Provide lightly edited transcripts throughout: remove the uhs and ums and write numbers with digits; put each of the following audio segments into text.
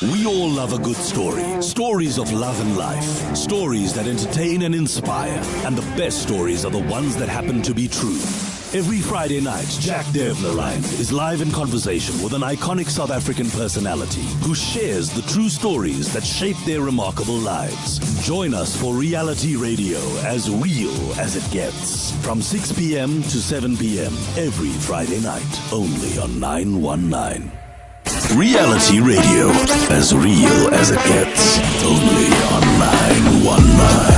We all love a good story. Stories of love and life. Stories that entertain and inspire. And the best stories are the ones that happen to be true. Every Friday night, Jack Devnerine is live in conversation with an iconic South African personality who shares the true stories that shape their remarkable lives. Join us for reality radio as real as it gets. From 6 p.m. to 7 p.m. every Friday night, only on 919. Reality radio, as real as it gets, only on 919.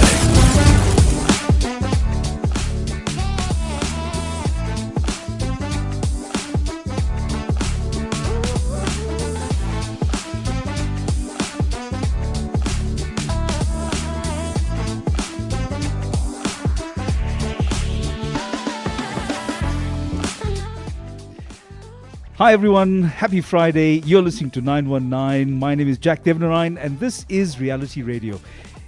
Hi everyone, happy Friday. You're listening to 919. My name is Jack Devnerine and this is Reality Radio.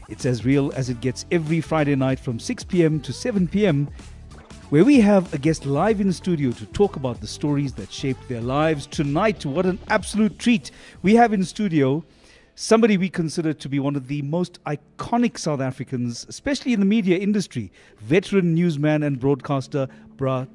It's as real as it gets every Friday night from 6 p.m. to 7 p.m. where we have a guest live in studio to talk about the stories that shaped their lives. Tonight, what an absolute treat. We have in studio somebody we consider to be one of the most iconic South Africans, especially in the media industry, veteran newsman and broadcaster,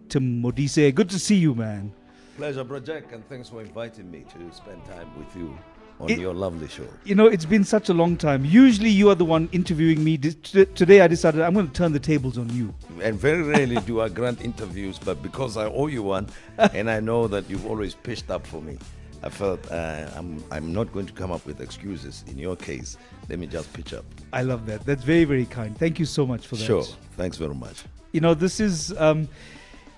Tim Modise. Good to see you, man. Pleasure, Bro Jack, and thanks for inviting me to spend time with you on your lovely show. You know, it's been such a long time. Usually you are the one interviewing me. Today I decided I'm going to turn the tables on you. And very rarely do I grant interviews, but because I owe you one, and I know that you've always pitched up for me, I felt I'm not going to come up with excuses. In your case, let me just pitch up. I love that. That's very, very kind. Thank you so much for that. Sure. Thanks very much. You know, this is...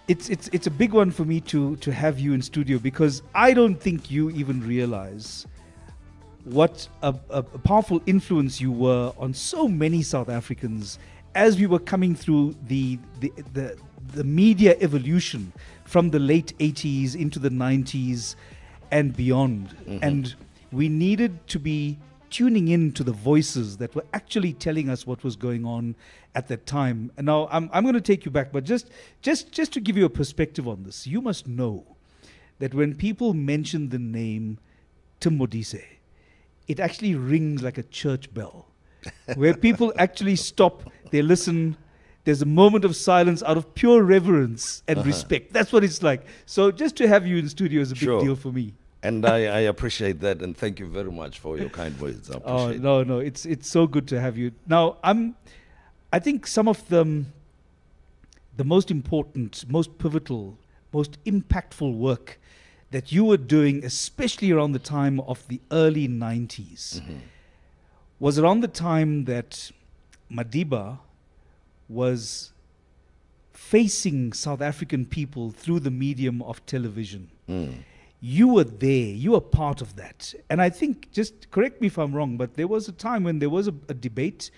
It's a big one for me to have you in studio because I don't think you even realize what a powerful influence you were on so many South Africans as we were coming through the media evolution from the late 80s into the 90s and beyond. Mm-hmm. And we needed to be tuning in to the voices that were actually telling us what was going on at that time. And now I'm going to take you back, but just to give you a perspective on this, you must know that when people mention the name Tim Modise, it actually rings like a church bell, where people actually stop, they listen, there's a moment of silence out of pure reverence and respect. That's what it's like. So just to have you in studio is a big deal for me. And I appreciate that, and thank you very much for your kind words. I appreciate no, it's so good to have you. Now, I think some of the most important, most pivotal, most impactful work that you were doing, especially around the time of the early 90s, was around the time that Madiba was facing South African people through the medium of television. You were there, you were part of that. And I think, just correct me if I'm wrong, but there was a time when there was a debate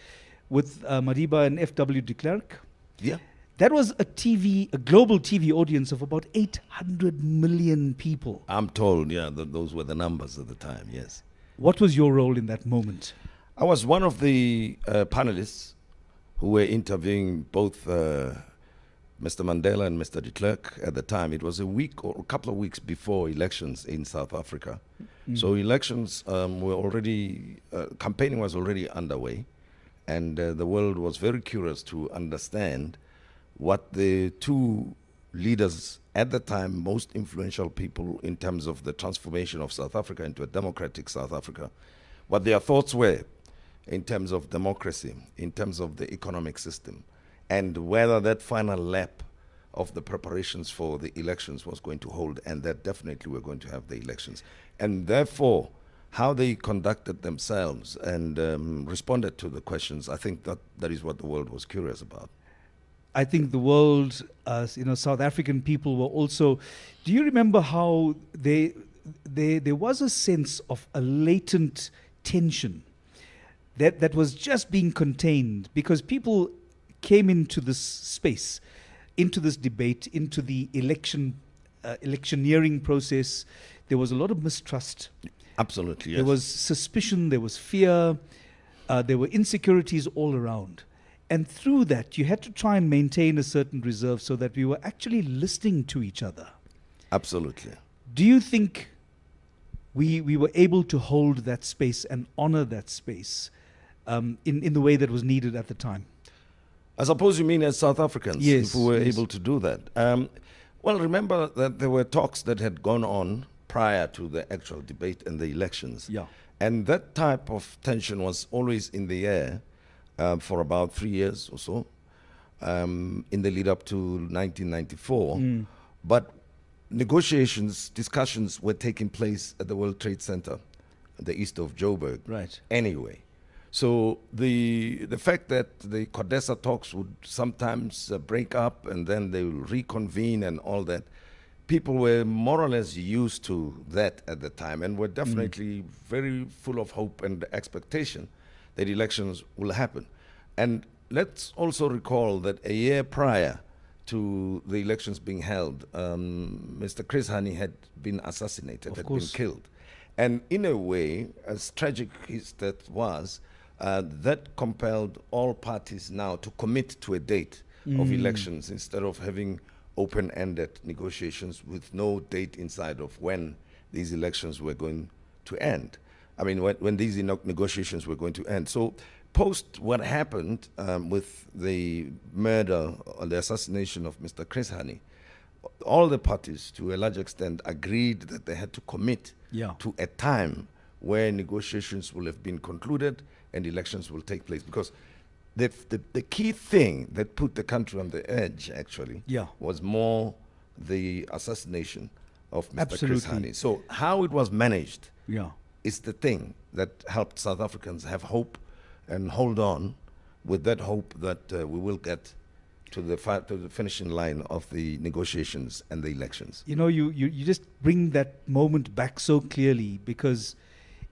with Madiba and F.W. de Klerk. Yeah. That was a global TV audience of about 800 million people. I'm told, yeah, those were the numbers at the time, yes. What was your role in that moment? I was one of the panelists who were interviewing both Mr. Mandela and Mr. de Klerk at the time. It was a week or a couple of weeks before elections in South Africa. So elections were already, campaigning was already underway, and the world was very curious to understand what the two leaders at the time, most influential people in terms of the transformation of South Africa into a democratic South Africa, what their thoughts were in terms of democracy, in terms of the economic system, and whether that final lap of the preparations for the elections was going to hold, and that definitely we're going to have the elections. And therefore, how they conducted themselves and responded to the questions, I think that is what the world was curious about. I think the world, South African people were also... Do you remember how there was a sense of a latent tension that was just being contained because people came into this space, into this debate, into the electioneering process. There was a lot of mistrust. Absolutely, yes. There was suspicion, there was fear, there were insecurities all around. And through that, you had to try and maintain a certain reserve so that we were actually listening to each other. Absolutely. Do you think we were able to hold that space and honor that space in the way that was needed at the time. I suppose you mean as South Africans, Yes, if we were yes. able to do that. Well, remember that there were talks that had gone on prior to the actual debate and the elections. Yeah. And that type of tension was always in the air for about 3 years or so in the lead up to 1994. But negotiations, discussions were taking place at the World Trade Center, the east of Joburg. Right. Anyway, so the fact that the CODESA talks would sometimes break up and then they will reconvene and all that, people were more or less used to that at the time and were definitely very full of hope and expectation that elections will happen. And let's also recall that a year prior to the elections being held, Mr. Chris Hani had been assassinated, had been killed. And in a way, as tragic as that was, that compelled all parties now to commit to a date of elections instead of having open-ended negotiations with no date inside of when these elections were going to end. I mean, when these negotiations were going to end. So post what happened with the murder or the assassination of Mr. Chris Hani, all the parties, to a large extent, agreed that they had to commit to a time where negotiations will have been concluded and elections will take place. Because the key thing that put the country on the edge, actually, was more the assassination of Mr. Chris Hani. So how it was managed is the thing that helped South Africans have hope and hold on with that hope that we will get to the finishing line of the negotiations and the elections. You know, you just bring that moment back so clearly, because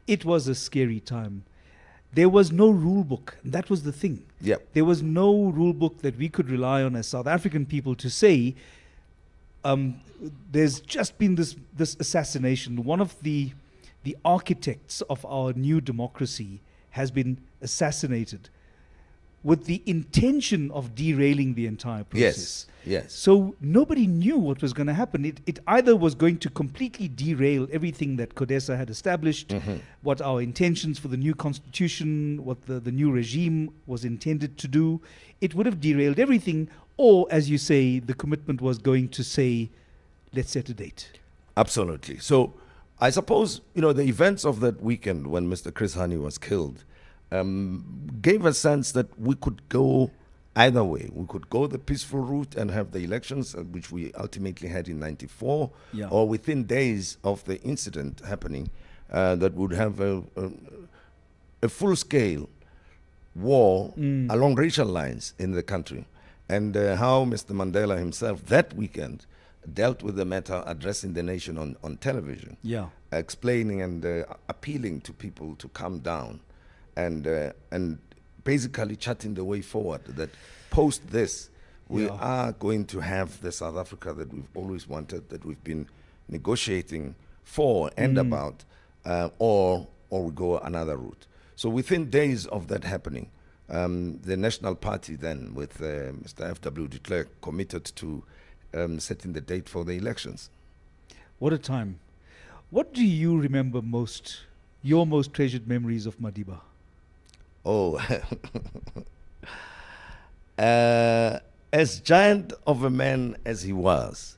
it was a scary time. There was no rule book. That was the thing. There was no rule book that we could rely on as South African people to say, there's just been this assassination. One of the architects of our new democracy has been assassinated with the intention of derailing the entire process. Yes. So nobody knew what was going to happen. It either was going to completely derail everything that CODESA had established, what our intentions for the new constitution, what the new regime was intended to do. It would have derailed everything. Or, as you say, the commitment was going to say, let's set a date. Absolutely. So I suppose, the events of that weekend when Mr. Chris Hani was killed gave a sense that we could go either way. We could go the peaceful route and have the elections, which we ultimately had in 94, or within days of the incident happening, that would have a full-scale war along racial lines in the country. And how Mr. Mandela himself that weekend dealt with the matter, addressing the nation on television, explaining and appealing to people to calm down, and basically charting the way forward, that post this, we are going to have the South Africa that we've always wanted, that we've been negotiating for and about, or we go another route. So within days of that happening, the National Party then, with Mr. F.W. de Klerk, committed to setting the date for the elections. What a time. What do you remember most, your most treasured memories of Madiba? Oh, as giant of a man as he was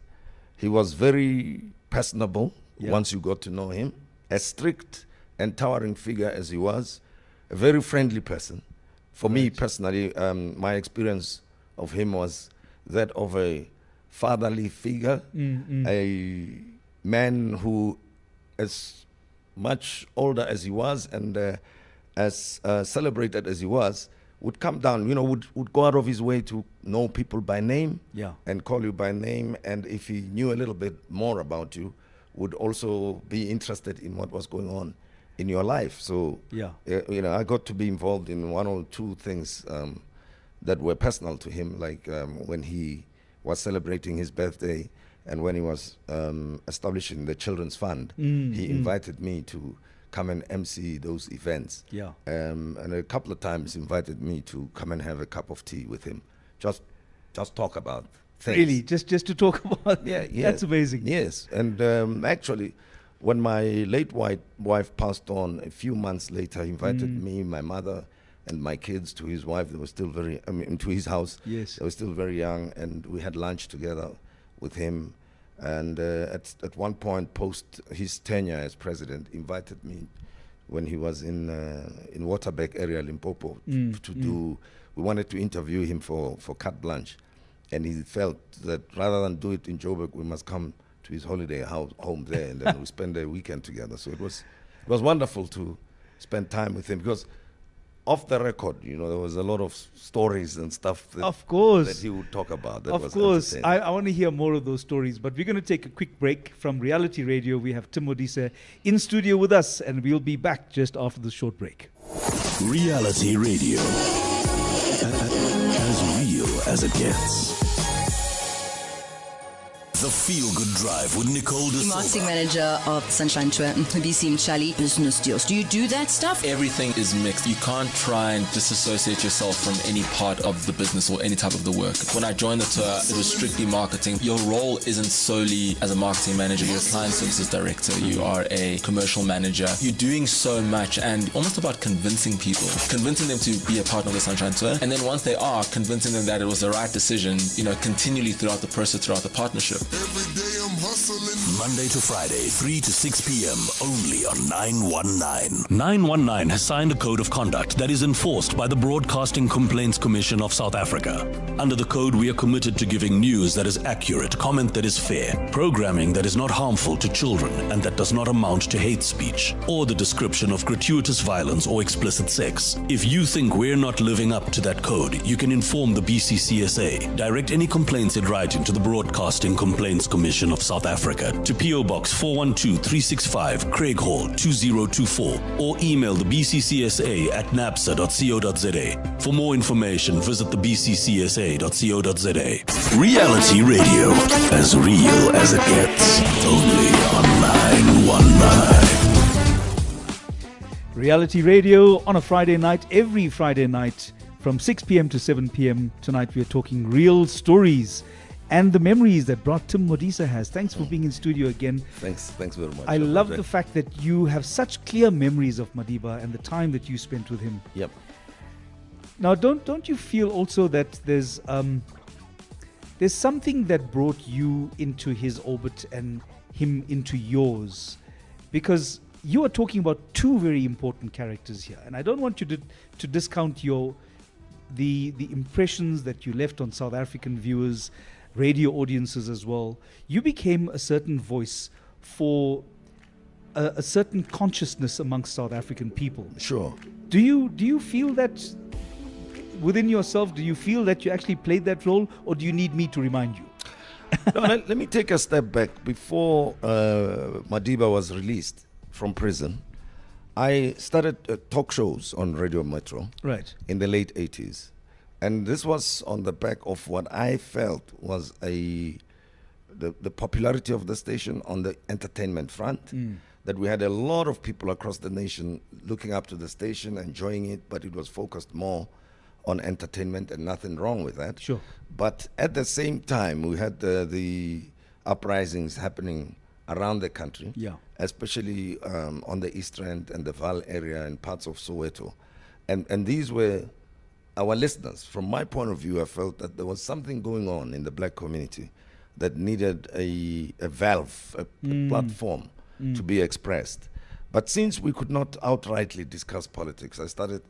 very personable once you got to know him, as strict and towering figure as he was, a very friendly person. For me personally, my experience of him was that of a fatherly figure, a man who, as much older as he was and as celebrated as he was, would come down, would go out of his way to know people by name and call you by name. And if he knew a little bit more about you, would also be interested in what was going on in your life. So, I got to be involved in one or two things that were personal to him, like when he was celebrating his birthday and when he was establishing the Children's Fund, he invited me to come and MC those events. And a couple of times invited me to come and have a cup of tea with him. Just talk about things. Really? Just to talk about? That's amazing. Yes. And actually, when my late wife passed on a few months later, he invited me, my mother, and my kids to his wife. They were still to his house. Yes. They were still very young, and we had lunch together with him. And at one point, post his tenure as president, invited me when he was in Waterberg area, Limpopo, to do. We wanted to interview him for carte blanche, and he felt that rather than do it in Joburg, we must come to his holiday home there, and then we spend a weekend together. So it was wonderful to spend time with him, because off the record, there was a lot of stories and stuff that he would talk about. Of course. I want to hear more of those stories, but we're going to take a quick break from Reality Radio. We have Tim Modise in studio with us, and we'll be back just after the short break. Reality Radio. As real as it gets. The Feel Good Drive with Nicole De Silva. Marketing manager of Sunshine Tour, BC Mchali Business Deals. Do you do that stuff? Everything is mixed. You can't try and disassociate yourself from any part of the business or any type of the work. When I joined the tour, it was strictly marketing. Your role isn't solely as a marketing manager. You're a client services director. You are a commercial manager. You're doing so much, and almost about convincing people, convincing them to be a part of the Sunshine Tour. And then once they are, convincing them that it was the right decision, continually throughout the process, throughout the partnership. Every day I'm hustling. Monday to Friday, 3 to 6 p.m. only on 919. 919 has signed a code of conduct that is enforced by the Broadcasting Complaints Commission of South Africa. Under the code, we are committed to giving news that is accurate, comment that is fair, programming that is not harmful to children and that does not amount to hate speech or the description of gratuitous violence or explicit sex. If you think we're not living up to that code, you can inform the BCCSA. Direct any complaints in writing to the Broadcasting Complaints Commission of South Africa to PO Box 412-365, Craig Hall 2024, or email the BCCSA at napsa.co.za. For more information, visit the bccsa.co.za. Reality Radio, as real as it gets, only on 919. Reality Radio on a Friday night, every Friday night from 6 p.m. to 7 p.m. Tonight we are talking real stories and the memories that brought Tim Modise has. Thanks for being in studio again. Thanks very much. I love the fact that you have such clear memories of Madiba and the time that you spent with him. Yep. Now, don't you feel also that there's something that brought you into his orbit and him into yours? Because you are talking about two very important characters here, and I don't want you to discount the impressions that you left on South African viewers, radio audiences as well. You became a certain voice for a certain consciousness amongst South African people. Sure. Do you feel that within yourself? Do you feel that you actually played that role, or do you need me to remind you? No, let me take a step back. Before Madiba was released from prison, I started talk shows on Radio Metro in the late 80s. And this was on the back of what I felt was the popularity of the station on the entertainment front, that we had a lot of people across the nation looking up to the station, enjoying it, but it was focused more on entertainment, and nothing wrong with that. Sure. But at the same time, we had the uprisings happening around the country, especially on the East Rand and the Vaal area and parts of Soweto. And these were our listeners. From my point of view, I felt that there was something going on in the black community that needed a valve, a platform to be expressed. But since we could not outrightly discuss politics, I started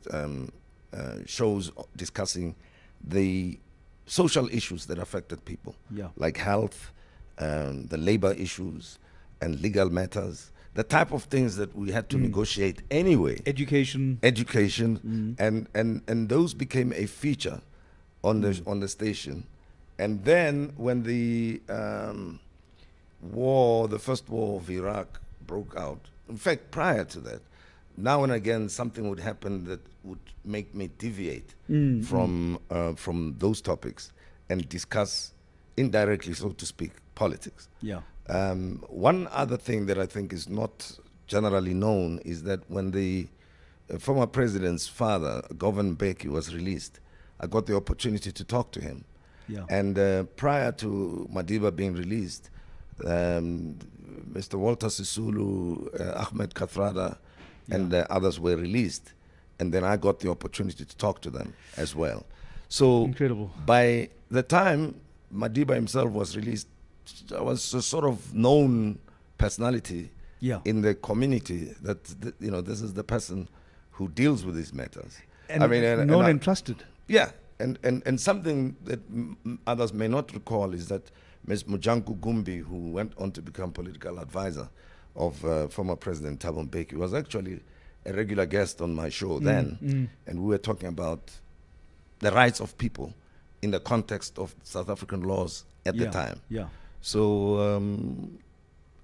shows discussing the social issues that affected people, like health, the labor issues, and legal matters, the type of things that we had to negotiate anyway. Education. And those became a feature on the station. And then when the first war of Iraq broke out, in fact, prior to that, now and again something would happen that would make me deviate from those topics and discuss indirectly, so to speak, politics. One other thing that I think is not generally known is that when the former president's father, Govan Mbeki, was released, I got the opportunity to talk to him. And prior to Madiba being released, Mr. Walter Sisulu, Ahmed Kathrada, and others were released. And then I got the opportunity to talk to them as well. So Incredible. by the time Madiba himself was released, I was a sort of known personality Yeah. in the community that, this is the person who deals with these matters. And and known I- and trusted. yeah, and something that others may not recall is that Ms. Mujanku Gumbi, who went on to become political advisor of former President Thabo Mbeki, was actually a regular guest on my show then, and we were talking about the rights of people in the context of South African laws at the time. Yeah. So,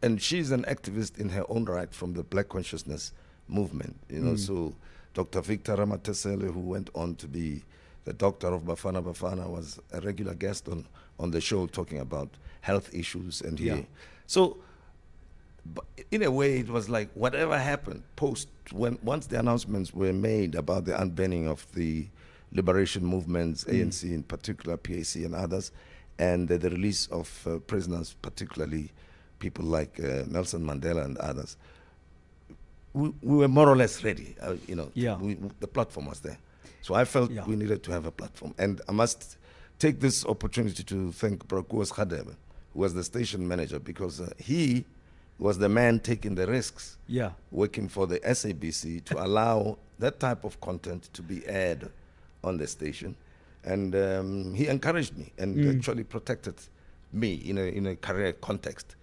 and she's an activist in her own right from the Black Consciousness movement, So Dr. Victor Ramatesele, who went on to be the doctor of Bafana Bafana, was a regular guest on the show talking about health issues. And so in a way, it was like whatever happened once the announcements were made about the unbanning of the liberation movements, ANC in particular, PAC and others, and the release of prisoners, particularly people like Nelson Mandela and others, we were more or less ready. The platform was there. So I felt we needed to have a platform. And I must take this opportunity to thank Brakuas Khadebe, who was the station manager, because he was the man taking the risks, working for the SABC to allow that type of content to be aired on the station. And he encouraged me and actually protected me in a career context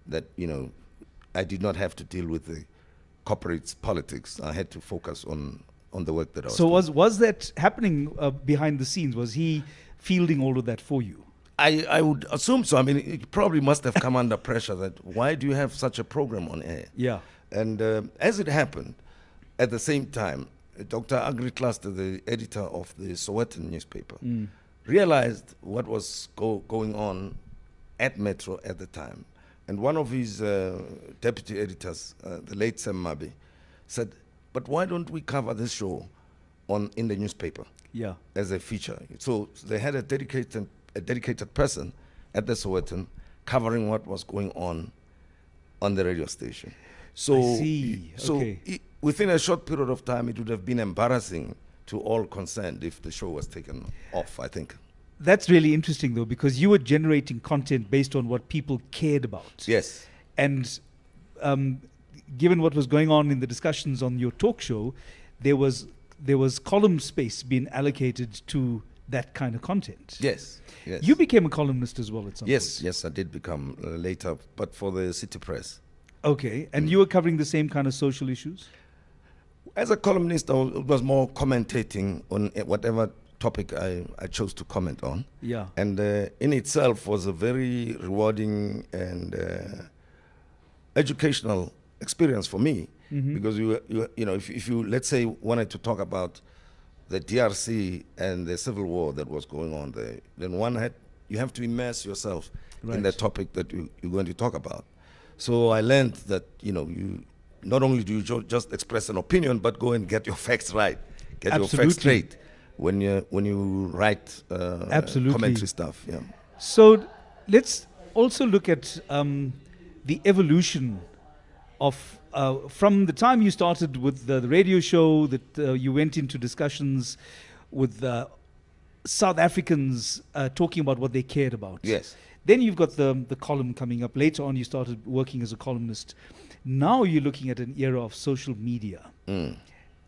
that, I did not have to deal with the corporate politics. I had to focus on the work that I was doing. So was that happening behind the scenes? Was he fielding all of that for you? I would assume so. I mean, it probably must have come under pressure that why do you have such a program on air? Yeah. And as it happened, at the same time, Dr. Agri Cluster, the editor of the Sowetan newspaper, realized what was going on at Metro at the time. And one of his deputy editors, the late Sam Mabi, said, but why don't we cover this show in the newspaper as a feature? So they had a dedicated person at the Sowetan covering what was going on the radio station. So, I see. Within a short period of time, it would have been embarrassing to all concerned if the show was taken off, I think. That's really interesting, though, because you were generating content based on what people cared about. Yes. And given what was going on in the discussions on your talk show, there was column space being allocated to that kind of content. Yes. You became a columnist as well at some point. Yes, I did become later, but for the City Press. Okay, and you were covering the same kind of social issues? As a columnist, I was more commentating on whatever topic I chose to comment on. Yeah. And in itself was a very rewarding and educational experience for me, because if you let's say wanted to talk about the DRC and the civil war that was going on there, then you have to immerse yourself in the topic that you're going to talk about. So I learned that you not only do you just express an opinion, but go and get your facts right, get your facts straight when you write commentary stuff. Yeah. So let's also look at the evolution of from the time you started with the radio show, that you went into discussions with South Africans talking about what they cared about. Yes. Then you've got the column coming up. Later on, you started working as a columnist. Now you're looking at an era of social media.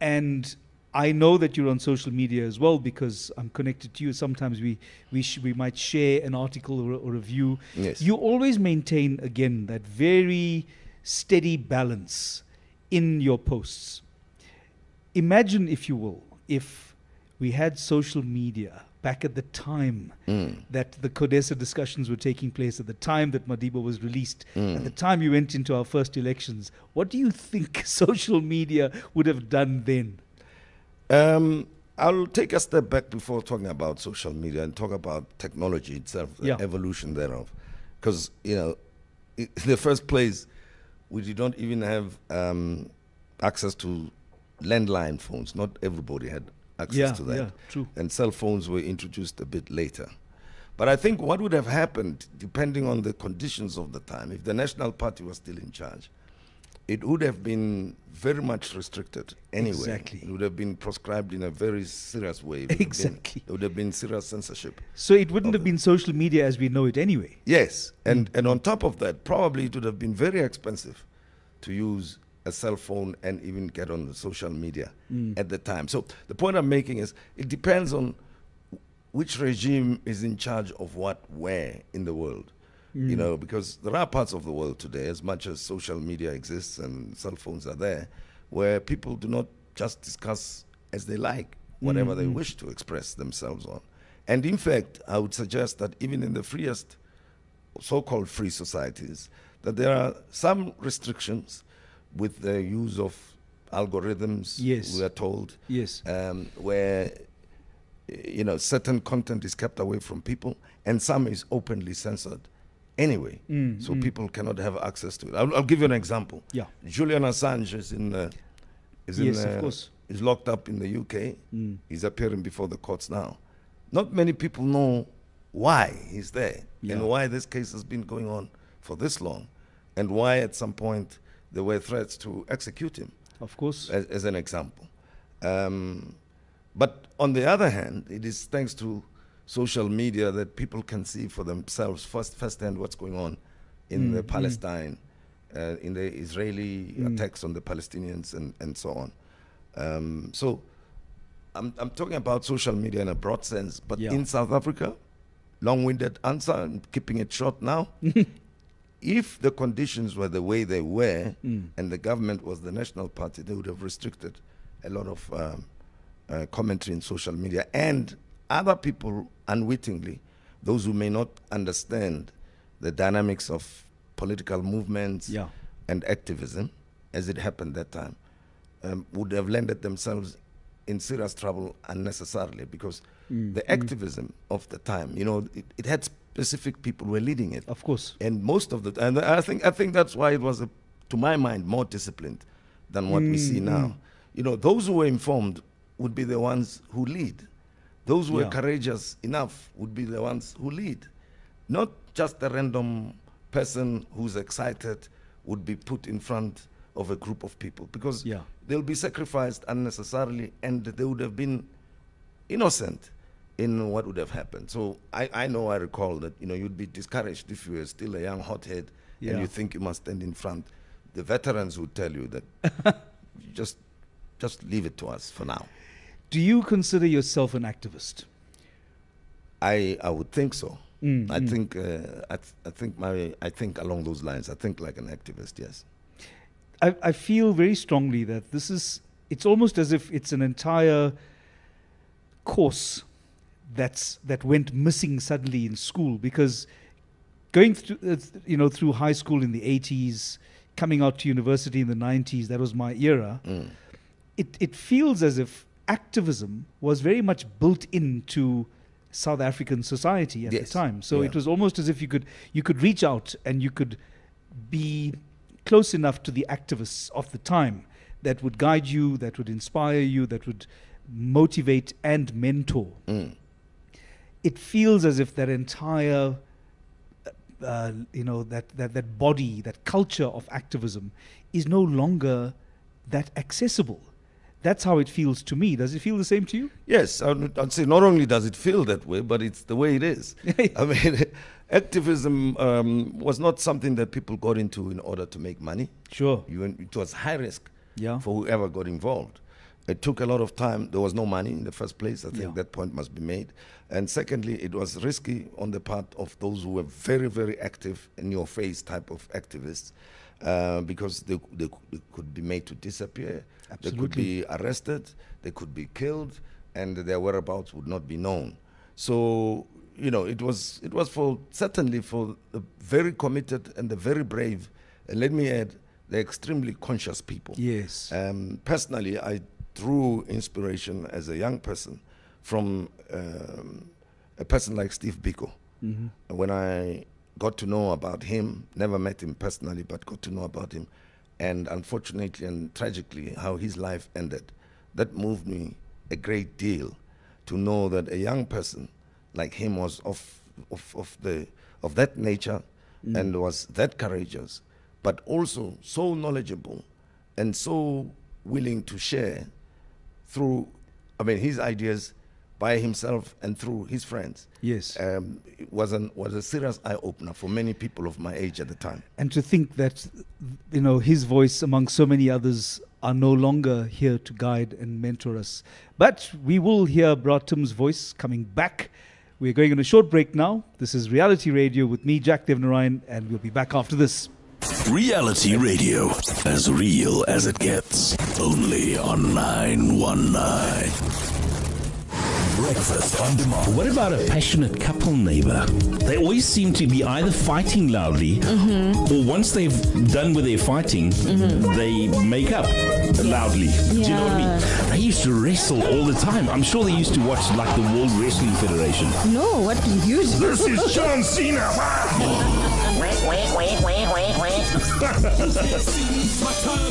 And I know that you're on social media as well because I'm connected to you. Sometimes we might share an article or a view. Yes. You always maintain, again, that very steady balance in your posts. Imagine, if you will, if we had social media back at the time that the CODESA discussions were taking place, at the time that Madiba was released, at the time you went into our first elections. What do you think social media would have done then? I'll take a step back before talking about social media and talk about technology itself, the evolution thereof. Because, in the first place, we did not even have access to landline phones. Not everybody had access to that. Yeah, true. And cell phones were introduced a bit later. But I think what would have happened, depending on the conditions of the time, if the National Party was still in charge, it would have been very much restricted anyway. Exactly. It would have been proscribed in a very serious way. Exactly. There would have been serious censorship. So it wouldn't have been social media as we know it anyway. Yes, and on top of that, probably it would have been very expensive to use a cell phone and even get on the social media at the time. So the point I'm making is it depends on which regime is in charge of what where in the world. You know, because there are parts of the world today, as much as social media exists and cell phones are there, where people do not just discuss as they like, whatever they wish to express themselves on. And in fact, I would suggest that even in the freest, so-called free societies, that there are some restrictions with the use of algorithms, Yes. we are told, Yes. where you know certain content is kept away from people, and some is openly censored anyway, so people cannot have access to it. I'll give you an example. Yeah. Julian Assange Yes, of course. is locked up in the UK. He's appearing before the courts now. Not many people know why he's there Yeah. and why this case has been going on for this long, and why at some point there were threats to execute him, Of course. as an example. But on the other hand, it is thanks to social media that people can see for themselves firsthand what's going on in the Palestine, in the Israeli attacks on the Palestinians and so on. So I'm talking about social media in a broad sense, but Yeah. in South Africa, long-winded answer, I'm keeping it short now. If the conditions were the way they were and the government was the National Party, they would have restricted a lot of commentary in social media, and other people unwittingly, those who may not understand the dynamics of political movements Yeah. and activism as it happened that time, would have landed themselves in serious trouble unnecessarily, because the activism of the time, you know, it had specific people who were leading it. Of course. And most of the time, I think that's why it was, to my mind, more disciplined than what we see now. You know, those who were informed would be the ones who lead. Those who Yeah. are courageous enough would be the ones who lead. Not just a random person who's excited would be put in front of a group of people, because Yeah. they'll be sacrificed unnecessarily, and they would have been innocent in what would have happened. So I know, I recall that, you know, you'd be discouraged if you were still a young hothead Yeah. and you think you must stand in front. The veterans would tell you that just leave it to us for now. Do you consider yourself an activist? I would think so. I think I think along those lines. I think like an activist. Yes. I feel very strongly that it's almost as if it's an entire course that went missing suddenly in school, because going through high school in the 80s, coming out to university in the 90s, that was my era. It feels as if activism was very much built into South African society at the Yes. time. So Yeah. it was almost as if you could reach out and you could be close enough to the activists of the time that would guide you, that would inspire you, that would motivate and mentor. It feels as if that entire that body, that culture of activism is no longer that accessible. That's how it feels to me. Does it feel the same to you? Yes, I'd say not only does it feel that way, but it's the way it is. I mean, activism was not something that people got into in order to make money. Sure. It was high risk Yeah. for whoever got involved. It took a lot of time. There was no money in the first place. I think Yeah. that point must be made. And secondly, it was risky on the part of those who were very, very active, in your face type of activists, because they could be made to disappear. They could Absolutely. be arrested. They could be killed, and their whereabouts would not be known. So, you know, it was certainly for the very committed and the very brave, and let me add, the extremely conscious people. Yes. Personally, I drew inspiration as a young person from a person like Steve Biko. When I got to know about him, never met him personally, but got to know about him, and unfortunately and tragically how his life ended, that moved me a great deal to know that a young person like him was of of that nature, and was that courageous, but also so knowledgeable and so willing to share through, his ideas by himself and through his friends. Yes. It was a serious eye-opener for many people of my age at the time. And to think that, his voice among so many others are no longer here to guide and mentor us. But we will hear Bra Tim's voice coming back. We're going on a short break now. This is Reality Radio with me, Jack Devnarayan, and we'll be back after this. Reality Radio, as real as it gets. Only on 919. Breakfast on demand. What about a passionate couple neighbor? They always seem to be either fighting loudly, or once they've done with their fighting, they make up loudly. Do you know what I mean? They used to wrestle all the time. I'm sure they used to watch like the World Wrestling Federation. No, what do you do? This is John Cena.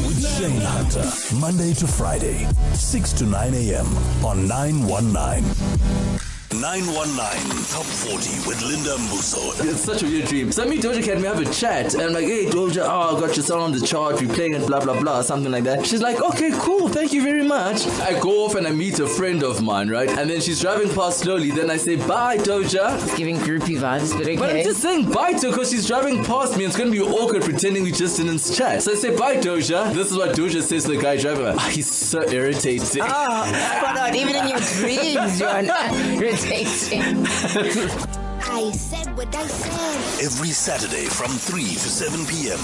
With Shane Hunter, Monday to Friday, 6 to 9 a.m. on 919. 919 Top 40 with Linda Mbuso. It's such a weird dream. So me, Doja Cat, we have a chat. And I'm like, hey, Doja, I got your song on the chart. We're playing it, blah, blah, blah, something like that. She's like, okay, cool. Thank you very much. I go off and I meet a friend of mine, right? And then she's driving past slowly. Then I say, bye, Doja. It's giving groupie vibes, but okay. But I'm just saying bye to her because she's driving past me. And it's going to be awkward pretending we just didn't chat. So I say, bye, Doja. This is what Doja says to the guy driving. He's so irritating. But not even in your dreams, you are not irritating. I said what I said. Every Saturday from 3 to 7 p.m.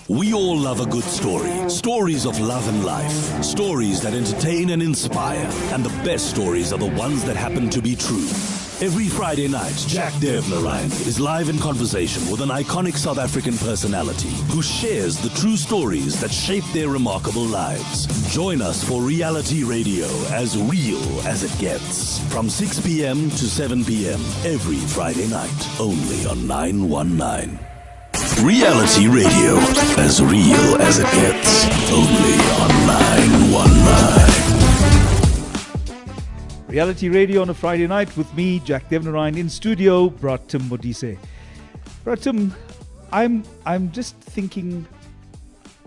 We all love a good story. Stories of love and life. Stories that entertain and inspire. And the best stories are the ones that happen to be true. Every Friday night, Jack Devnarayan is live in conversation with an iconic South African personality who shares the true stories that shape their remarkable lives. Join us for Reality Radio, as real as it gets. From 6 p.m. to 7 p.m. every Friday night, only on 919. Reality Radio, as real as it gets, only on 919. Reality Radio on a Friday night with me, Jack Devnarayan, in studio, Bra Tim Modise. Bra Tim, I'm just thinking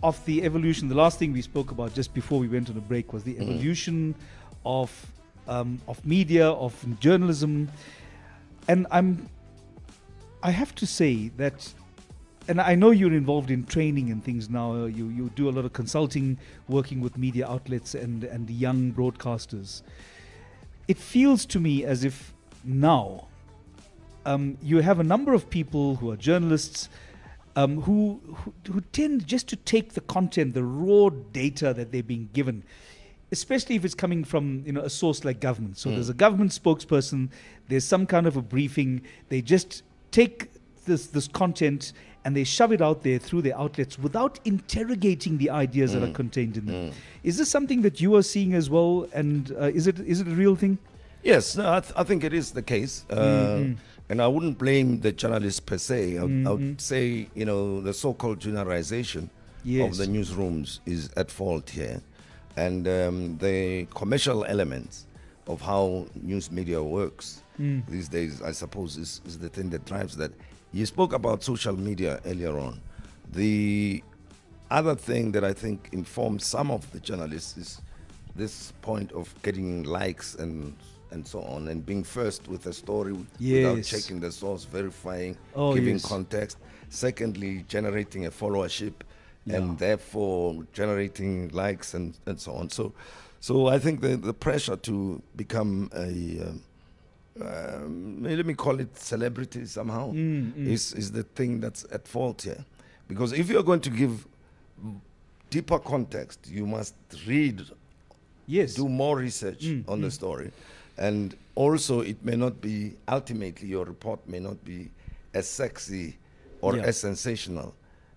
of the evolution. The last thing we spoke about just before we went on a break was the evolution of media, of journalism, and I have to say that, and I know you're involved in training and things now. You do a lot of consulting, working with media outlets and young broadcasters. It feels to me as if now you have a number of people who are journalists who tend just to take the content, the raw data that they're being given, especially if it's coming from a source like government. So there's a government spokesperson, there's some kind of a briefing. They just take this content and they shove it out there through their outlets without interrogating the ideas that are contained in them. Is this something that you are seeing as well? And is it a real thing? Yes, no, I think it is the case. And I wouldn't blame the journalists per se. I would say, the so-called generalization of the newsrooms is at fault here. And the commercial elements of how news media works these days, I suppose, is the thing that drives that. You spoke about social media earlier on. The other thing that I think informs some of the journalists is this point of getting likes and so on, and being first with a story without checking the source, verifying, giving context. Secondly, generating a followership and therefore generating likes and so on. So I think the pressure to become a let me call it celebrity somehow is the thing that's at fault here. Because if you're going to give deeper context, you must read, do more research on the story. And also it may not be, ultimately your report may not be as sexy or as sensational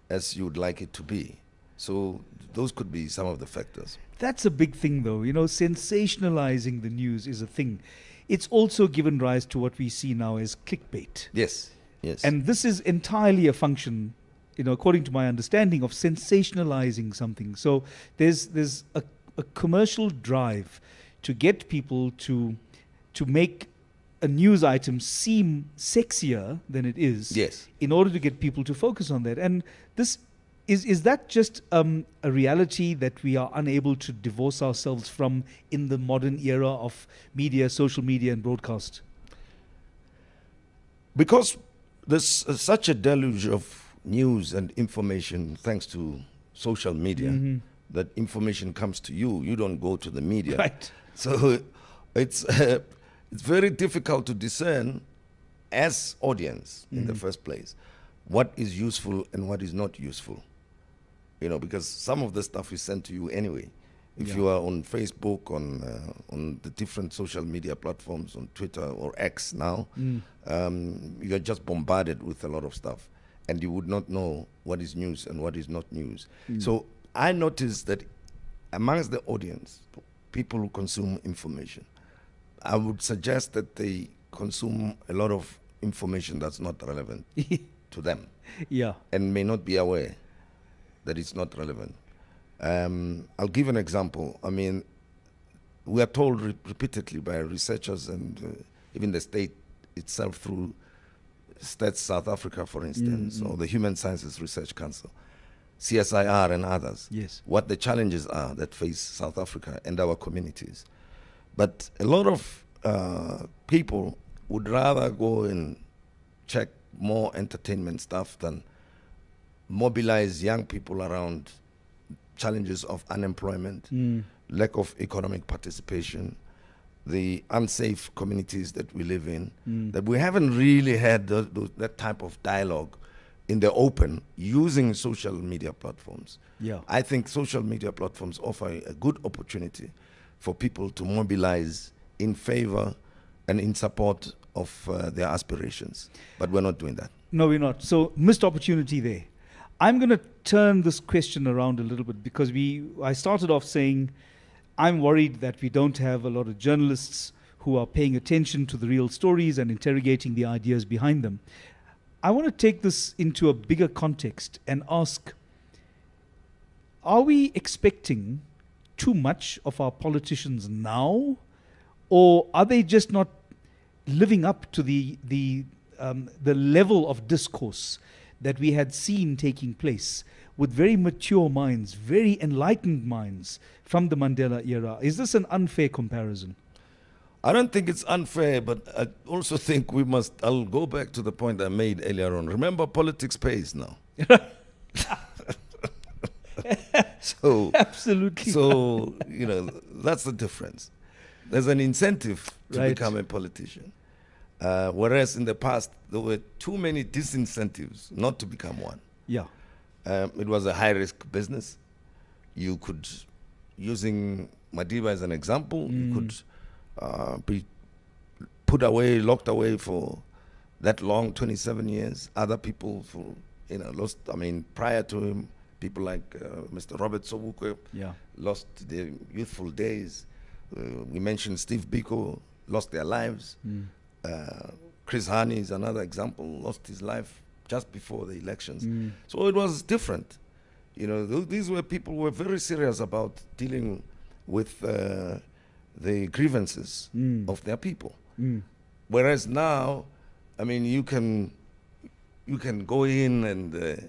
as you'd like it to be. So those could be some of the factors. That's a big thing though. Sensationalizing the news is a thing. It's also given rise to what we see now as clickbait. Yes. And this is entirely a function, according to my understanding, of sensationalizing something. So there's a commercial drive to get people to make a news item seem sexier than it is, Yes. in order to get people to focus on that. And this is that just a reality that we are unable to divorce ourselves from in the modern era of media, social media, and broadcast? Because there's such a deluge of news and information thanks to social media, that information comes to you. You don't go to the media. Right. So it's very difficult to discern as audience in the first place what is useful and what is not useful. You know, because some of the stuff is sent to you anyway. If you are on Facebook, on the different social media platforms, on Twitter or X now, you are just bombarded with a lot of stuff, and you would not know what is news and what is not news. So I noticed that amongst the audience, people who consume information, I would suggest that they consume a lot of information that's not relevant to them, and may not be aware that it's not relevant. I'll give an example. I mean, we are told repeatedly by researchers and even the state itself through Stats South Africa, for instance, or the Human Sciences Research Council, CSIR and others, what the challenges are that face South Africa and our communities. But a lot of people would rather go and check more entertainment stuff than mobilize young people around challenges of unemployment, lack of economic participation, the unsafe communities that we live in, that we haven't really had that type of dialogue in the open using social media platforms. I think social media platforms offer a good opportunity for people to mobilize in favor and in support of their aspirations. But we're not doing that. No, we're not. So, missed opportunity there. I'm going to turn this question around a little bit, because I started off saying I'm worried that we don't have a lot of journalists who are paying attention to the real stories and interrogating the ideas behind them. I want to take this into a bigger context and ask, are we expecting too much of our politicians now, or are they just not living up to the level of discourse that we had seen taking place with very mature minds, very enlightened minds from the Mandela era? Is this an unfair comparison? I don't think it's unfair, but I also think I'll go back to the point I made earlier on. Remember, politics pays now. Absolutely. So, that's the difference. There's an incentive to become a politician. Whereas in the past, there were too many disincentives not to become one. It was a high-risk business. You could, using Madiba as an example, you could be locked away for that long, 27 years. Other people, lost, prior to him, people like Mr. Robert Sobukwe lost their youthful days. We mentioned Steve Biko, lost their lives. Chris Hani is another example, lost his life just before the elections. So it was different. These were people who were very serious about dealing with the grievances of their people. Whereas now, you can go in and...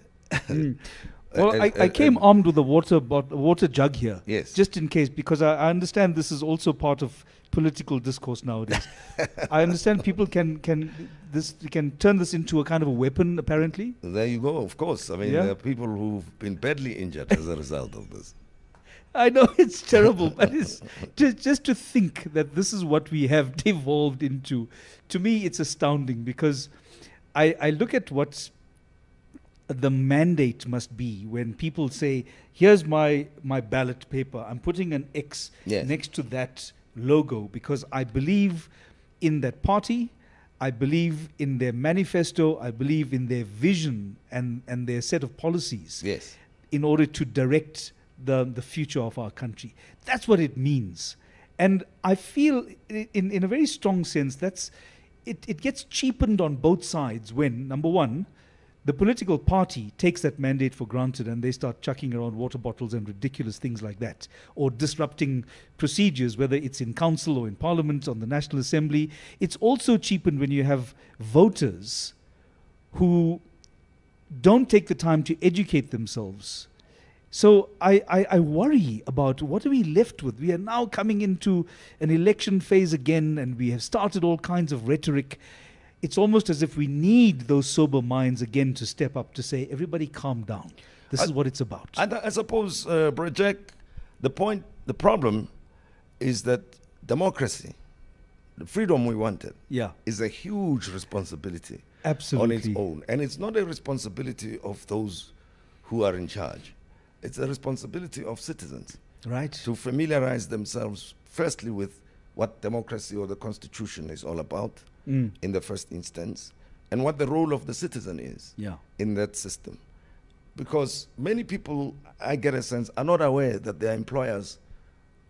Well, I came armed with a water jug here, just in case, because I understand this is also part of political discourse nowadays. I understand people can turn this into a kind of a weapon, apparently. There you go, of course. There are people who've been badly injured as a result of this. I know it's terrible, but it's just to think that this is what we have devolved into. To me, it's astounding, because I look at what the mandate must be when people say, here's my ballot paper, I'm putting an X next to that logo because I believe in that party, I believe in their manifesto, I believe in their vision and their set of policies in order to direct the future of our country. That's what it means. And I feel in a very strong sense it gets cheapened on both sides when, number one, the political party takes that mandate for granted and they start chucking around water bottles and ridiculous things like that, or disrupting procedures, whether it's in council or in parliament, on the National Assembly. It's also cheapened when you have voters who don't take the time to educate themselves. So I worry about what are we left with. We are now coming into an election phase again, and we have started all kinds of rhetoric. It's almost as if we need those sober minds again to step up to say, everybody calm down. This is what it's about. I suppose, Brajek, the problem is that democracy, the freedom we wanted, is a huge responsibility on its own. And it's not a responsibility of those who are in charge. It's a responsibility of citizens. Right. To familiarize themselves, firstly, with what democracy or the Constitution is all about in the first instance, and what the role of the citizen is in that system. Because many people, I get a sense, are not aware that they are employers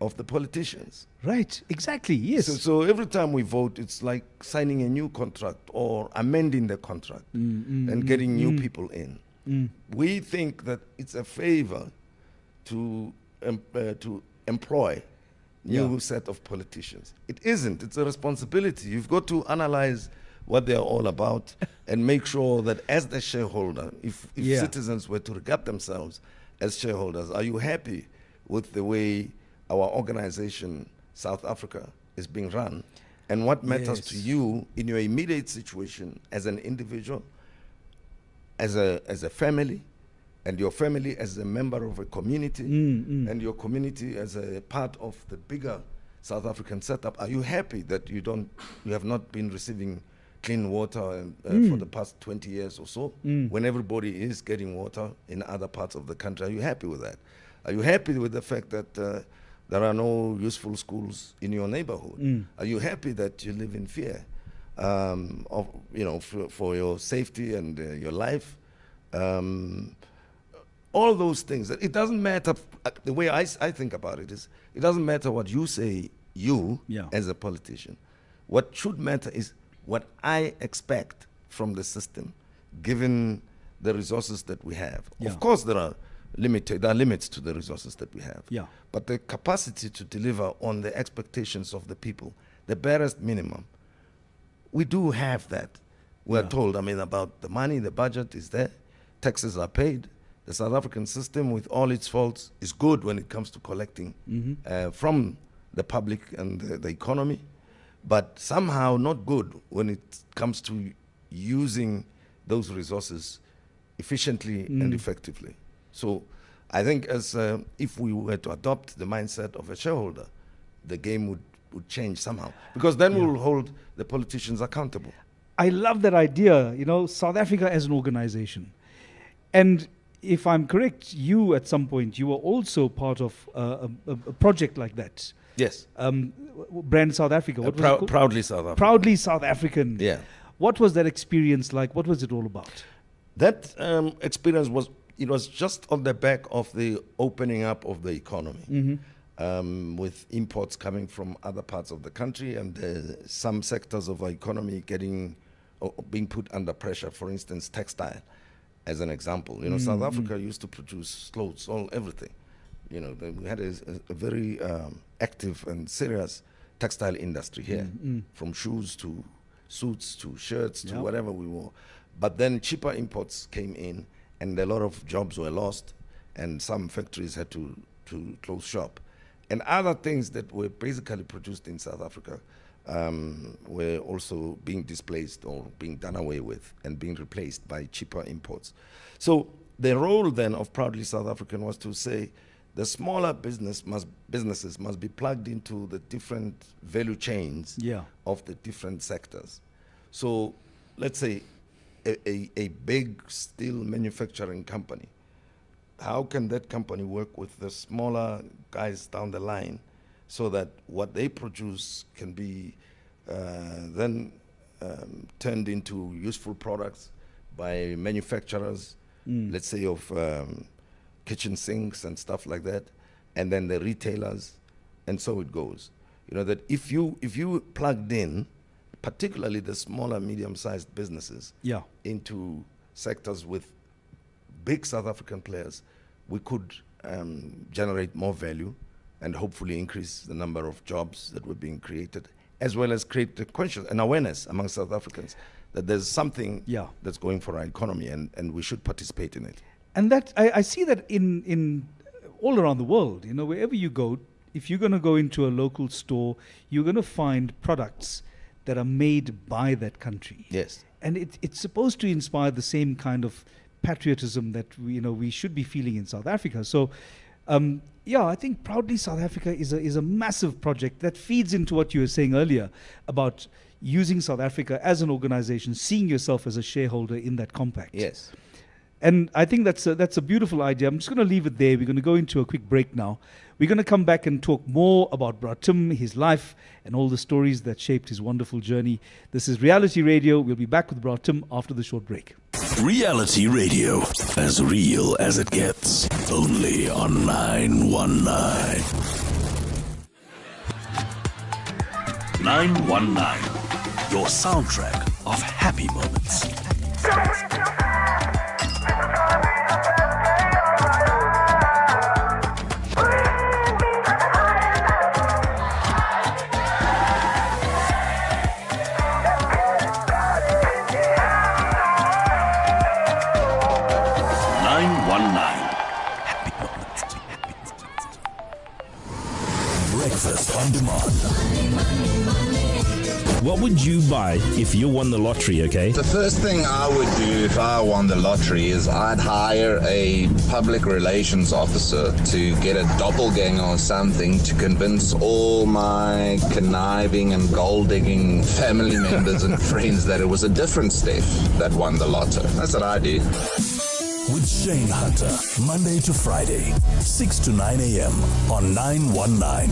of the politicians. Right, exactly, yes. So every time we vote, it's like signing a new contract or amending the contract and getting new people in. We think that it's a favor to employ new set of politicians. It isn't. It's a responsibility. You've got to analyze what they're all about and make sure that as the shareholder, if citizens were to regard themselves as shareholders, are you happy with the way our organization, South Africa, is being run? And what matters to you in your immediate situation as an individual, as a family, and your family as a member of a community, and your community as a part of the bigger South African setup? Are you happy that you have not been receiving clean water for the past 20 years or so, when everybody is getting water in other parts of the country? Are you happy with that? Are you happy with the fact that there are no useful schools in your neighborhood? Are you happy that you live in fear of for your safety and your life? All those things. It doesn't matter. The way I think about it is, it doesn't matter what you say, as a politician. What should matter is what I expect from the system, given the resources that we have. Of course, there are limits to the resources that we have. But the capacity to deliver on the expectations of the people, the barest minimum, we do have that. We're told, about the money, the budget is there, taxes are paid. The South African system, with all its faults, is good when it comes to collecting from the public and the economy, but somehow not good when it comes to using those resources efficiently and effectively. So I think if we were to adopt the mindset of a shareholder, the game would change somehow, because then we'll hold the politicians accountable. I love that idea, South Africa as an organization. And if I'm correct, you at some point, you were also part of a project like that. Yes. Brand South Africa. What was it called? Proudly South African. Proudly South African. Yeah. What was that experience like? What was it all about? That experience was just on the back of the opening up of the economy, with imports coming from other parts of the country, and some sectors of our economy being put under pressure. For instance, textile, as an example. South Africa used to produce clothes, everything. We had a very active and serious textile industry here, from shoes to suits to shirts to whatever we wore. But then cheaper imports came in, and a lot of jobs were lost, and some factories had to close shop. And other things that were basically produced in South Africa were also being displaced or being done away with and being replaced by cheaper imports. So the role then of Proudly South African was to say the smaller businesses must be plugged into the different value chains of the different sectors. So let's say a big steel manufacturing company, how can that company work with the smaller guys down the line so that what they produce can be then turned into useful products by manufacturers, let's say of kitchen sinks and stuff like that, and then the retailers, and so it goes. That if you plugged in, particularly the smaller, medium-sized businesses, into sectors with big South African players, we could generate more value and hopefully increase the number of jobs that were being created, as well as create the conscious and awareness among South Africans that there's something that's going for our economy, and we should participate in it. And that I see that in all around the world, wherever you go, if you're going to go into a local store, you're going to find products that are made by that country. Yes. And it's supposed to inspire the same kind of patriotism that we should be feeling in South Africa. So, I think Proudly South Africa is a massive project that feeds into what you were saying earlier about using South Africa as an organization, seeing yourself as a shareholder in that compact. Yes. And I think that's a beautiful idea. I'm just going to leave it there. We're going to go into a quick break now. We're going to come back and talk more about Bra Tim, his life, and all the stories that shaped his wonderful journey. This is Reality Radio. We'll be back with Bra Tim after the short break. Reality Radio, as real as it gets. Only on 919. 919, your soundtrack of happy moments. Breakfast on demand. What would you buy if you won the lottery, okay? The first thing I would do if I won the lottery is I'd hire a public relations officer to get a doppelganger or something to convince all my conniving and gold-digging family members and friends that it was a different Steph that won the lotto. That's what I do. With Shane Hunter, Monday to Friday, 6 to 9 a.m. on 919.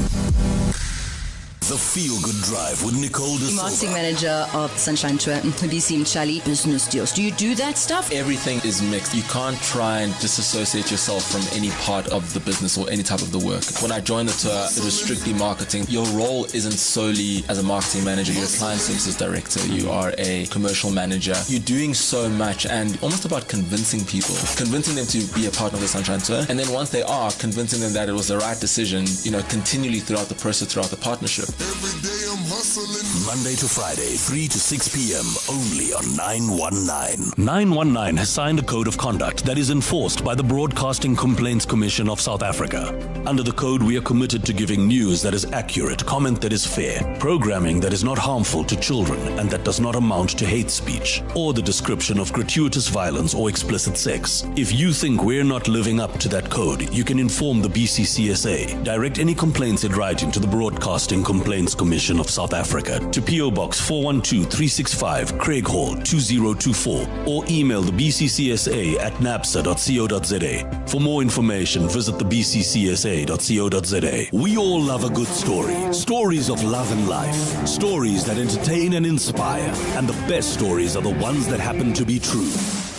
The Feel Good Drive with Nicole De Silva. Marketing manager of Sunshine Tour, BC Mchali, business deals. Do you do that stuff? Everything is mixed. You can't try and disassociate yourself from any part of the business or any type of the work. When I joined the tour, it was strictly marketing. Your role isn't solely as a marketing manager. You're a client services director. You are a commercial manager. You're doing so much and almost about convincing people, convincing them to be a partner of the Sunshine Tour. And then once they are, convincing them that it was the right decision, continually throughout the process, throughout the partnership. Every day I'm hustling. Monday to Friday, 3 to 6 p.m. only on 919. 919 has signed a code of conduct that is enforced by the Broadcasting Complaints Commission of South Africa. Under the code, we are committed to giving news that is accurate, comment that is fair, programming that is not harmful to children and that does not amount to hate speech or the description of gratuitous violence or explicit sex. If you think we're not living up to that code, you can inform the BCCSA. Direct any complaints in writing to the Broadcasting Complaints Commission of South Africa to PO Box 412365, Craig Hall 2024, or email the BCCSA at napsa.co.za. For more information, visit the bccsa.co.za. We all love a good story. Stories of love and life. Stories that entertain and inspire. And the best stories are the ones that happen to be true.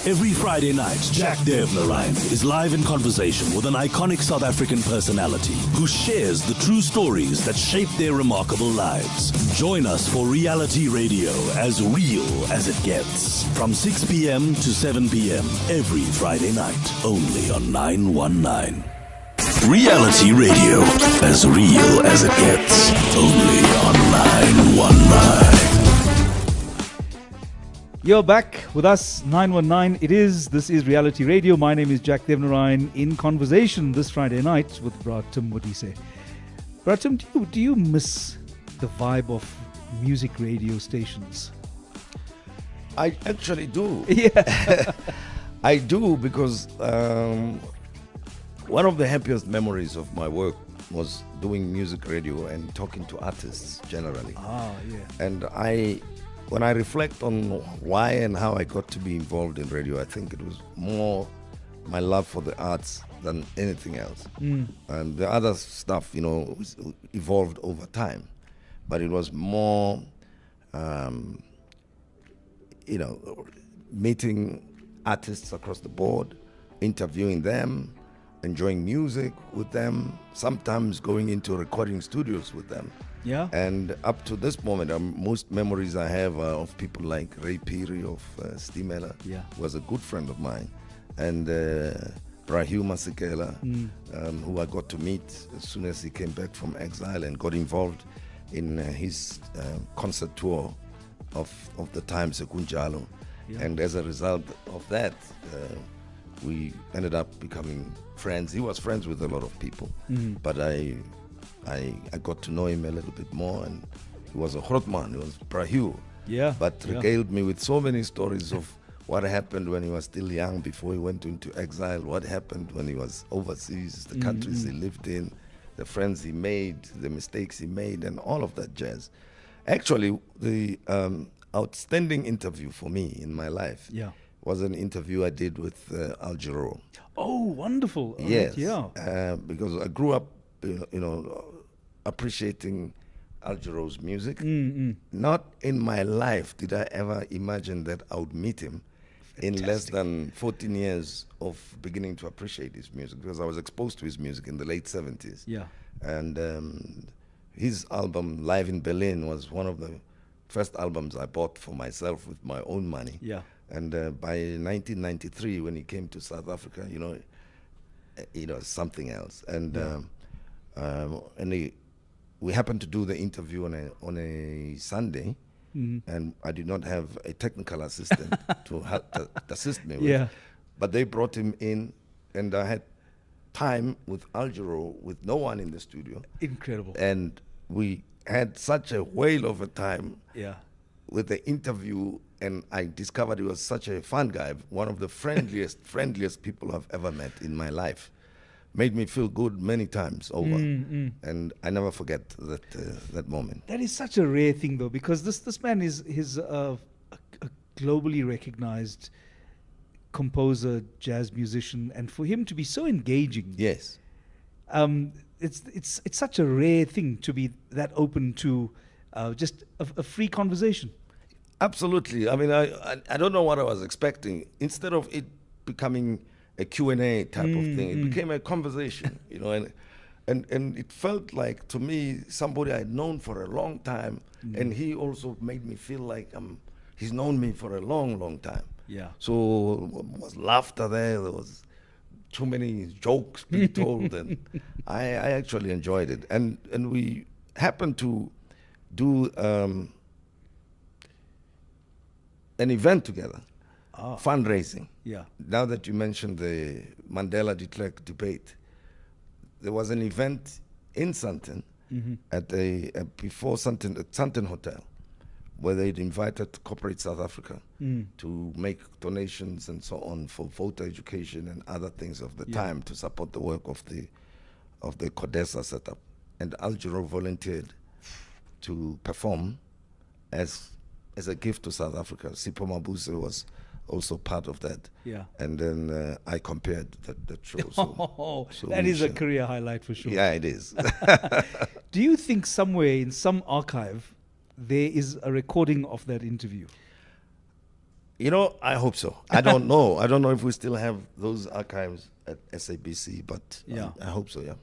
Every Friday night, Jack Devlerine is live in conversation with an iconic South African personality who shares the true stories that shape their remarkable lives. Join us for Reality Radio, as real as it gets. From 6 p.m. to 7 p.m. every Friday night, only on 919. Reality Radio, as real as it gets, only on 919. You're back with us, 919. This is Reality Radio. My name is Jack Devnarine, in conversation this Friday night with Bra Tim Modise. Bra Tim, do you miss the vibe of music radio stations? I actually do. Yeah. I do, because one of the happiest memories of my work was doing music radio and talking to artists generally. Ah, yeah. And when I reflect on why and how I got to be involved in radio, I think it was more my love for the arts than anything else. And the other stuff, evolved over time. But it was more, meeting artists across the board, interviewing them, enjoying music with them, sometimes going into recording studios with them. Yeah. And up to this moment, most memories I have are of people like Ray Peary of Stimela, Yeah. was a good friend of mine, and Rahul Masekela, who I got to meet as soon as he came back from exile and got involved in his concert tour of the time Sekunjalo. Yeah. And as a result of that, we ended up becoming friends. He was friends with a lot of people, but I got to know him a little bit more, and he was a Hrotman, he was Prahu, Yeah. but yeah. regaled me with so many stories of what happened when he was still young before he went into exile, what happened when he was overseas, the countries he lived in, the friends he made, the mistakes he made, and all of that jazz. Actually, the outstanding interview for me in my life Yeah. was an interview I did with Al Jarreau. Oh, wonderful. All right, Yes, yeah. because I grew up, appreciating Al Jarreau's music. Not in my life did I ever imagine that I would meet him in less than 14 years of beginning to appreciate his music, because I was exposed to his music in the late 70s. Yeah. And his album Live in Berlin was one of the first albums I bought for myself with my own money. Yeah. And by 1993, when he came to South Africa, something else. And we happened to do the interview on a Sunday, and I did not have a technical assistant to help to assist me with. Yeah. But they brought him in, and I had time with Al Jarreau with no one in the studio. Incredible. And we had such a whale of a time Yeah. with the interview, and I discovered he was such a fun guy, one of the friendliest people I've ever met in my life. Made me feel good many times over, and I never forget that moment. That is such a rare thing, though, because this man is a globally recognized composer, jazz musician, and for him to be so engaging, Yes. it's such a rare thing to be that open to just a free conversation. Absolutely. I mean, I don't know what I was expecting. Instead of it becoming a Q&A type of thing, it became a conversation, and it felt like, to me, somebody I'd known for a long time, and he also made me feel like he's known me for a long, long time. Yeah. So there was laughter there was too many jokes being told, and I actually enjoyed it. And we happened to do an event together, fundraising. Yeah. Now that you mentioned the Mandela de Klerk debate, there was an event in Sandton at before Sandton, at Sandton Hotel, where they'd invited Corporate South Africa to make donations and so on for voter education and other things of the time to support the work of the CODESA setup. And Al Jarreau volunteered to perform as a gift to South Africa. Sipho Mabuse was also part of that. Yeah. And then I compared that show. So That is a career highlight for sure. Yeah, it is. Do you think somewhere in some archive there is a recording of that interview? I hope so. I don't know. I don't know if we still have those archives at SABC, but I hope so, yeah.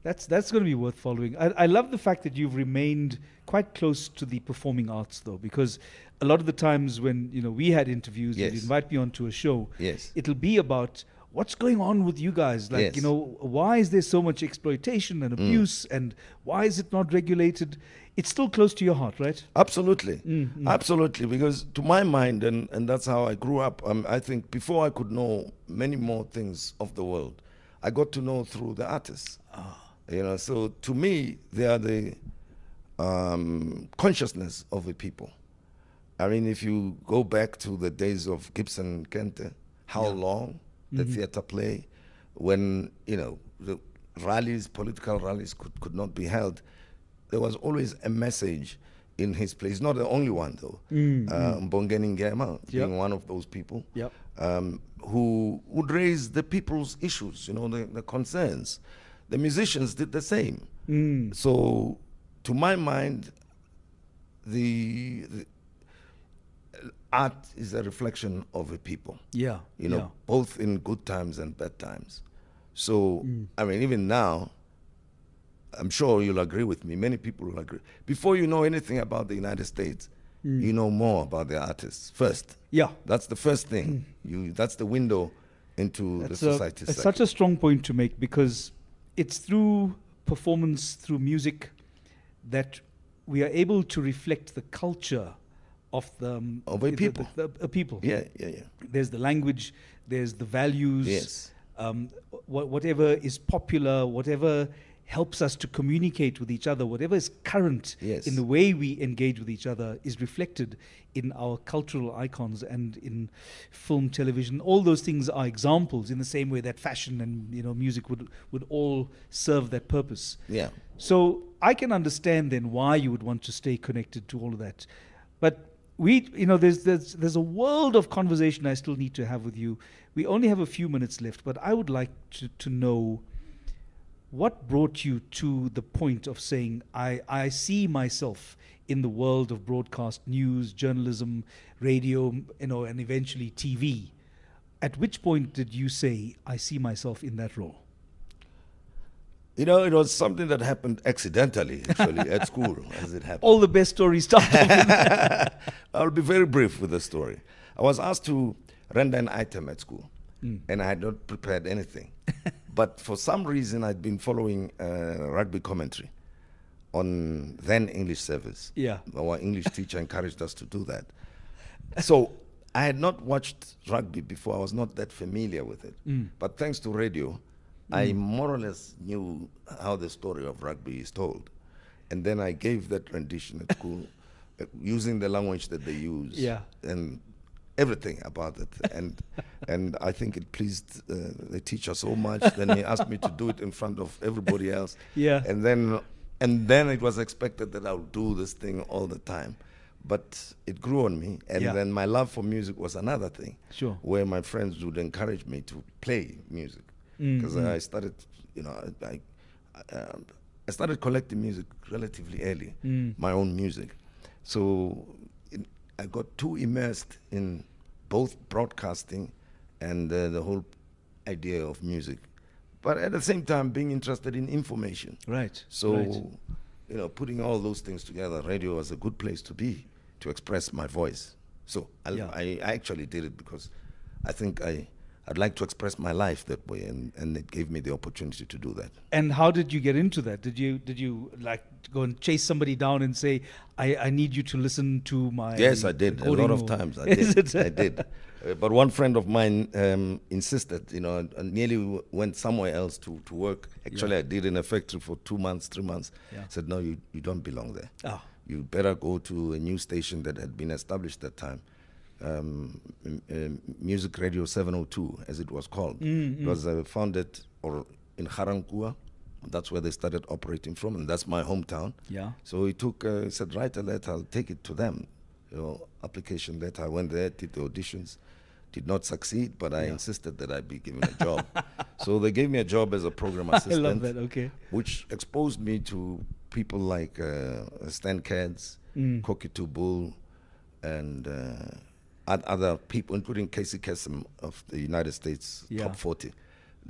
That's going to be worth following. I love the fact that you've remained quite close to the performing arts, though, because a lot of the times when we had interviews, Yes. you'd invite me onto a show. Yes. It'll be about what's going on with you guys. Like, Yes. why is there so much exploitation and abuse, and why is it not regulated? It's still close to your heart, right? Absolutely. Absolutely. Because to my mind, and that's how I grew up, I think before I could know many more things of the world, I got to know through the artists. So to me, they are the consciousness of the people. I mean, if you go back to the days of Gibson Kente, how long the theater play, when, the rallies, political rallies could not be held, there was always a message in his place. Not the only one, though. Mbongeni Ngema being one of those people who would raise the people's issues, the concerns. The musicians did the same. So, to my mind, the art is a reflection of a people. Both in good times and bad times. So, I mean, even now, I'm sure you'll agree with me. Many people will agree. Before you know anything about the United States, you know more about the artists first. Yeah. That's the first thing. That's the window into the society. It's such a strong point to make, because it's through performance, through music, that we are able to reflect the culture of a people. The people. Yeah. There's the language, there's the values. Yes. Whatever is popular, whatever helps us to communicate with each other, whatever is current in the way we engage with each other is reflected in our cultural icons and in film, television. All those things are examples, in the same way that fashion and music would all serve that purpose. Yeah. So I can understand then why you would want to stay connected to all of that. But there's a world of conversation I still need to have with you. We only have a few minutes left, but I would like to know what brought you to the point of saying, I see myself in the world of broadcast news, journalism, radio, and eventually TV. At which point did you say, I see myself in that role? It was something that happened accidentally, actually, at school, as it happened. All the best stories start off with that. I'll be very brief with the story. I was asked to render an item at school, and I had not prepared anything. But for some reason, I'd been following rugby commentary on then English service. Yeah. Our English teacher encouraged us to do that. So I had not watched rugby before. I was not that familiar with it. But thanks to radio, I more or less knew how the story of rugby is told. And then I gave that rendition at school using the language that they use. Yeah. And everything about it. And I think it pleased the teacher so much. Then he asked me to do it in front of everybody else. Yeah. And then it was expected that I would do this thing all the time. But it grew on me. And then my love for music was another thing. Sure. Where my friends would encourage me to play music. Because I started, I started collecting music relatively early, my own music. So I got too immersed in both broadcasting and the whole idea of music. But at the same time, being interested in information. Right. So, putting all those things together, radio was a good place to be, to express my voice. So I actually did it because I think I'd like to express my life that way, and it gave me the opportunity to do that. And how did you get into that? Did you like go and chase somebody down and say, I need you to listen to my Yes, I did. A lot of times I did. I did. But one friend of mine insisted, and nearly went somewhere else to work. Actually, I did in a factory for 2 months, 3 months. Yeah. Said, no, you don't belong there. Oh. You better go to a new station that had been established at that time. Music Radio 702, as it was called. It was founded in Garankuwa. That's where they started operating from, and that's my hometown. Yeah. So he said, write a letter, I'll take it to them. Application letter. I went there, did the auditions, did not succeed, but I insisted that I be given a job. So they gave me a job as a program assistant. I love that, okay. Which exposed me to people like Stan Katz, Koki Tubul, and other people, including Casey Kasem of the United States Top 40.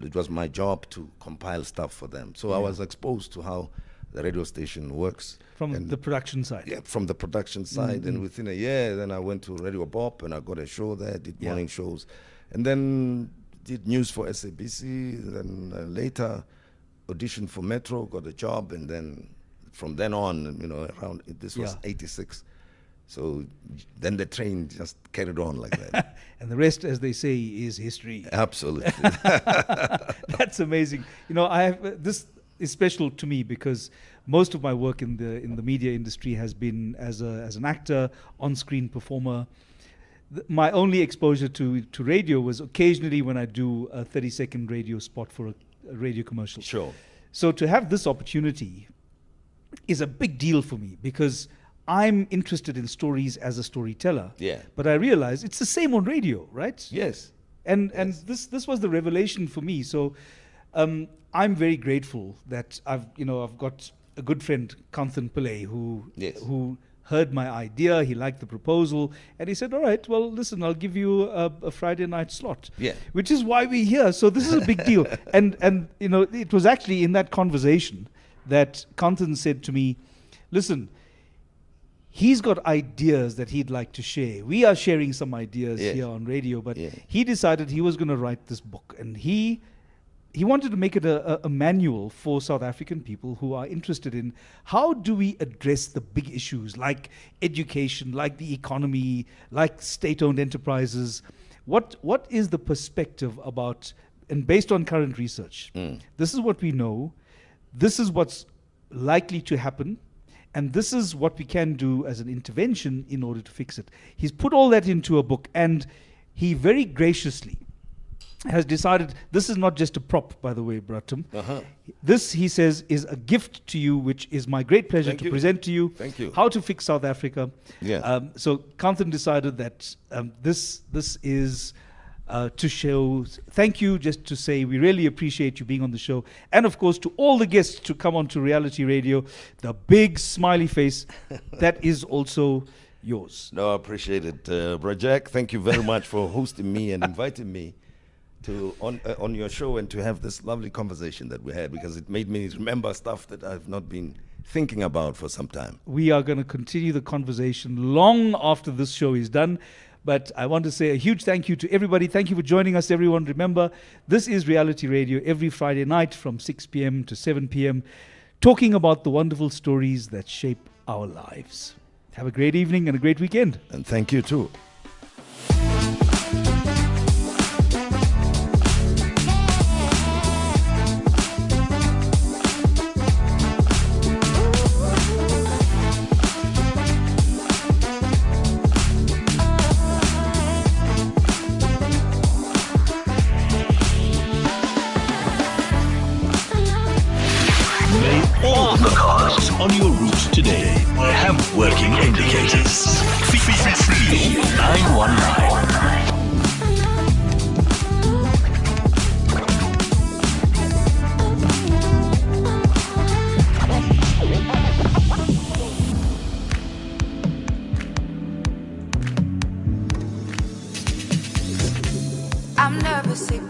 It was my job to compile stuff for them. So I was exposed to how the radio station works. From the production side? Yeah, from the production side. And within a year, then I went to Radio Bop and I got a show there, did morning shows. And then did news for SABC. Then later auditioned for Metro, got a job. And then from then on, around, this was 86. So then the train just carried on like that. And the rest, as they say, is history. Absolutely. That's amazing. I have this is special to me because most of my work in the media industry has been as an actor, on-screen performer. My only exposure to radio was occasionally when I do a 30-second radio spot for a radio commercial. Sure. So to have this opportunity is a big deal for me because I'm interested in stories as a storyteller. Yeah. But I realize it's the same on radio, right? Yes. And this was the revelation for me. So I'm very grateful that I've got a good friend, Kanthan Pillay, who heard my idea, he liked the proposal, and he said, all right, well, listen, I'll give you a Friday night slot. Yeah. Which is why we're here. So this is a big deal. And it was actually in that conversation that Kanthan said to me, listen, he's got ideas that he'd like to share. We are sharing some ideas here on radio, but he decided he was going to write this book. And he wanted to make it a manual for South African people who are interested in how do we address the big issues like education, like the economy, like state-owned enterprises. What is the perspective about, and based on current research, this is what we know, this is what's likely to happen, and this is what we can do as an intervention in order to fix it. He's put all that into a book, and he very graciously has decided, this is not just a prop, by the way, Bratum. This, he says, is a gift to you, which is my great pleasure to present to you. Thank you. How to fix South Africa. Yeah. So Kanthan decided that this is to show, thank you, just to say we really appreciate you being on the show. And of course, to all the guests to come on to Reality Radio, the big smiley face, that is also yours. No, I appreciate it. Brajak, thank you very much for hosting me and inviting me to on your show and to have this lovely conversation that we had, because it made me remember stuff that I've not been thinking about for some time. We are going to continue the conversation long after this show is done. But I want to say a huge thank you to everybody. Thank you for joining us, everyone. Remember, this is Reality Radio every Friday night from 6 p.m. to 7 p.m., talking about the wonderful stories that shape our lives. Have a great evening and a great weekend. And thank you too. All the cars on your route today have working indicators. Feel 919.